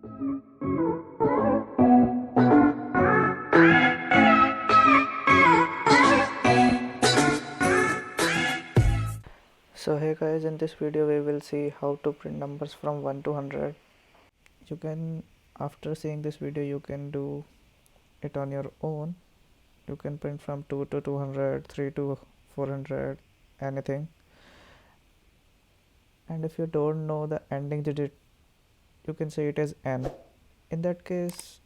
So hey guys, in this video we will see how to print numbers from 1 to 100. You can, after seeing this video, you can do it on your own. You can print from 2 to 200, 3 to 400, anything. And if you don't know the ending digit, you can say it as n. In that case,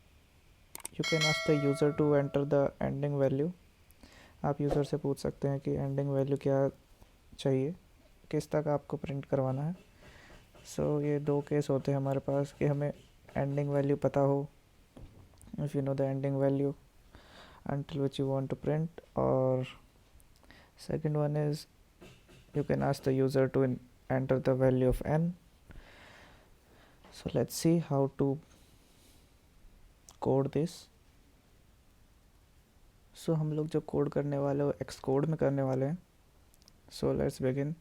you can ask the user to enter the ending value. आप user से पूछ सकते हैं कि ending value क्या चाहिए, किस तक आपको प्रिंट करवाना है. सो ये दो केस होते हैं हमारे पास कि हमें एंडिंग वैल्यू पता हो, if you know the ending value until which you want to print, or second one is you can ask the user to enter the value of n. So let's see how to code this. So हम लोग जो code करने वाले हो x code में करने वाले हैं. So let's begin.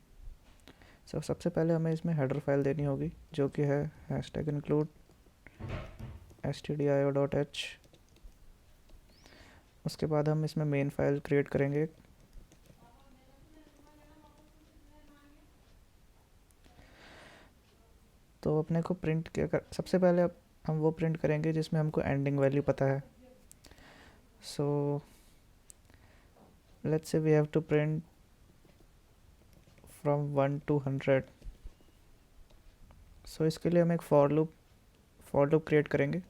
सो सबसे पहले हमें इसमें हेडर फाइल देनी होगी जो कि है #include stdio.h. उसके बाद हम इसमें मेन फाइल क्रिएट करेंगे. तो अपने को प्रिंट क्या सबसे पहले हम वो प्रिंट करेंगे जिसमें हमको एंडिंग वैल्यू पता है. So let's say we have to print from 1 to 100. So इसके लिए हम एक फॉर लूप क्रिएट करेंगे.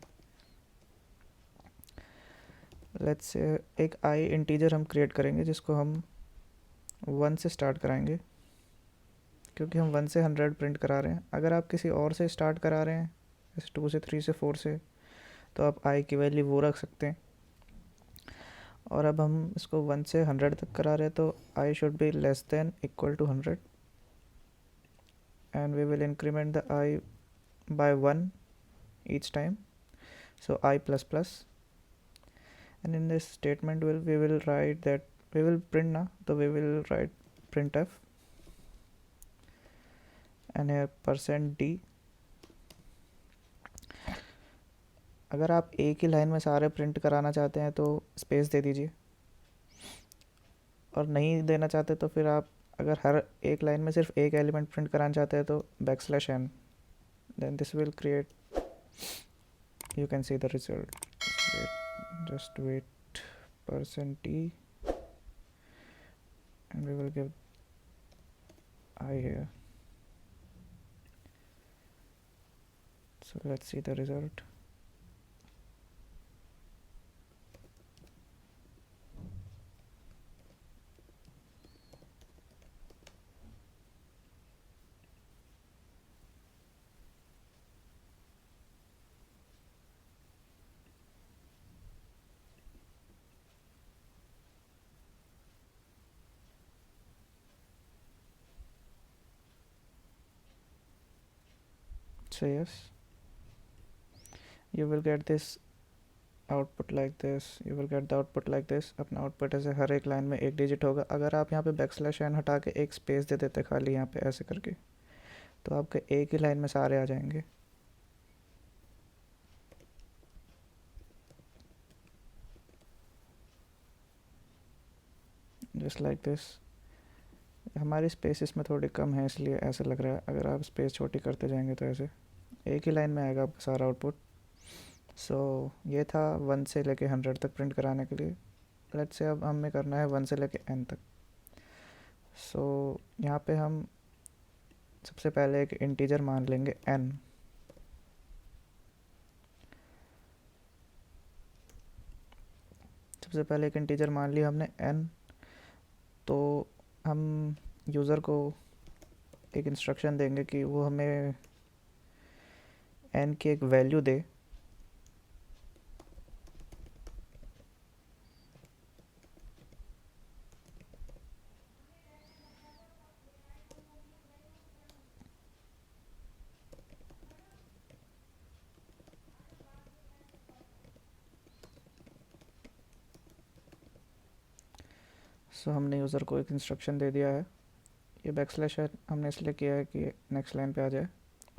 लेट्स से एक आई इंटीजर हम क्रिएट करेंगे जिसको हम 1 से स्टार्ट कराएंगे, क्योंकि हम 1 से 100 प्रिंट करा रहे हैं. अगर आप किसी और से स्टार्ट करा रहे हैं, जैसे 2 से 3 से 4 से, तो आप आई की वैल्यू वो रख सकते हैं. और अब हम इसको 1 से 100 तक करा रहे हैं, तो I should be less than equal to 100 and we will increment the I by 1 each time. So I plus plus, and in this statement we will write that we will print now, so we will write printf and here %d. अगर आप एक ही line में सारे print कराना चाहते हैं तो space दे दीजिए, और नहीं देना चाहते तो फिर आप अगर हर एक लाइन में सिर्फ एक एलिमेंट प्रिंट कराना चाहते हैं तो \n. Then this will create, you can see the result. Just wait %t and we will give I here. So let's see the result. So yes, you will get this output like this. You will get the output like this. अपना output ऐसे हर एक line में एक digit होगा. अगर आप यहाँ पे \n हटा के एक स्पेस दे देते खाली यहाँ पे ऐसे करके, तो आपके एक ही लाइन में सारे आ जाएंगे. Just like this. हमारी स्पेस इसमें थोड़ी कम है इसलिए ऐसे लग रहा है. अगर आप स्पेस छोटी करते जाएंगे तो ऐसे एक ही लाइन में आएगा आपका सारा आउटपुट. सो ये था 1 से लेके 100 तक प्रिंट कराने के लिए. लेट्स से अब हमें करना है 1 से लेके n तक. सो यहाँ पे हम सबसे पहले एक इंटीजर मान लेंगे n. सबसे पहले एक इंटीजर मान लिया हमने n. तो हम यूज़र को एक इंस्ट्रक्शन देंगे कि वो हमें n की एक वैल्यू दे. सो हमने यूज़र को एक इंस्ट्रक्शन दे दिया है. ये \n हमने इसलिए किया है कि नेक्स्ट लाइन पे आ जाए.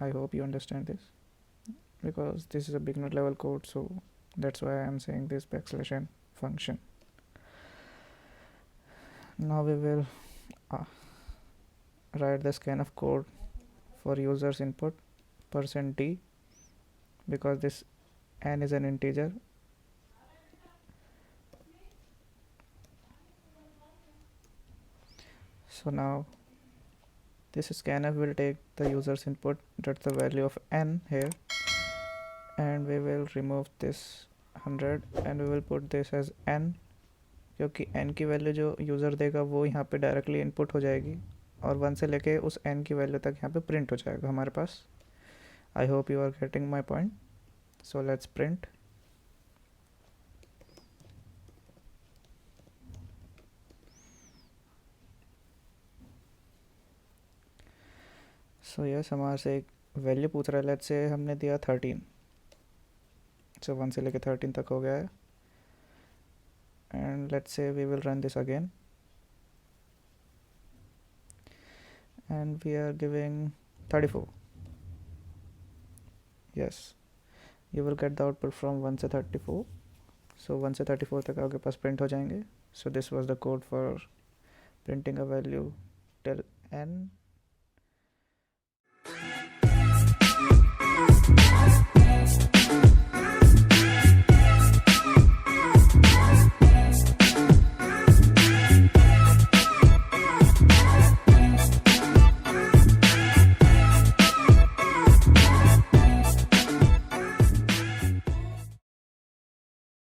आई hope you understand this. because this is a beginner level code, so that's why I am saying this \n function. Now we will write the scanf code for users input %d, because this n is an integer. So now this scanf will take the user's input, that's the value of n here, and we will remove this 100 and we will put this as n, क्योंकि n की value जो user देगा वो यहाँ पे directly input हो जाएगी और 1 से लेके उस n की वैल्यू तक यहाँ पे प्रिंट हो जाएगा हमारे पास. I hope you are getting my point. So let's print. So yes, हमारे से एक वैल्यू पूछ रहा है. लेट्स से हमने दिया 13, सो 1 से लेके 13 तक हो गया है. And let's say we will run this again and we are giving 34. Yes, you will get the output from 1 से 34. सो 1 से 34 तक आपके पास प्रिंट हो जाएंगे. So this was the code for printing a value till n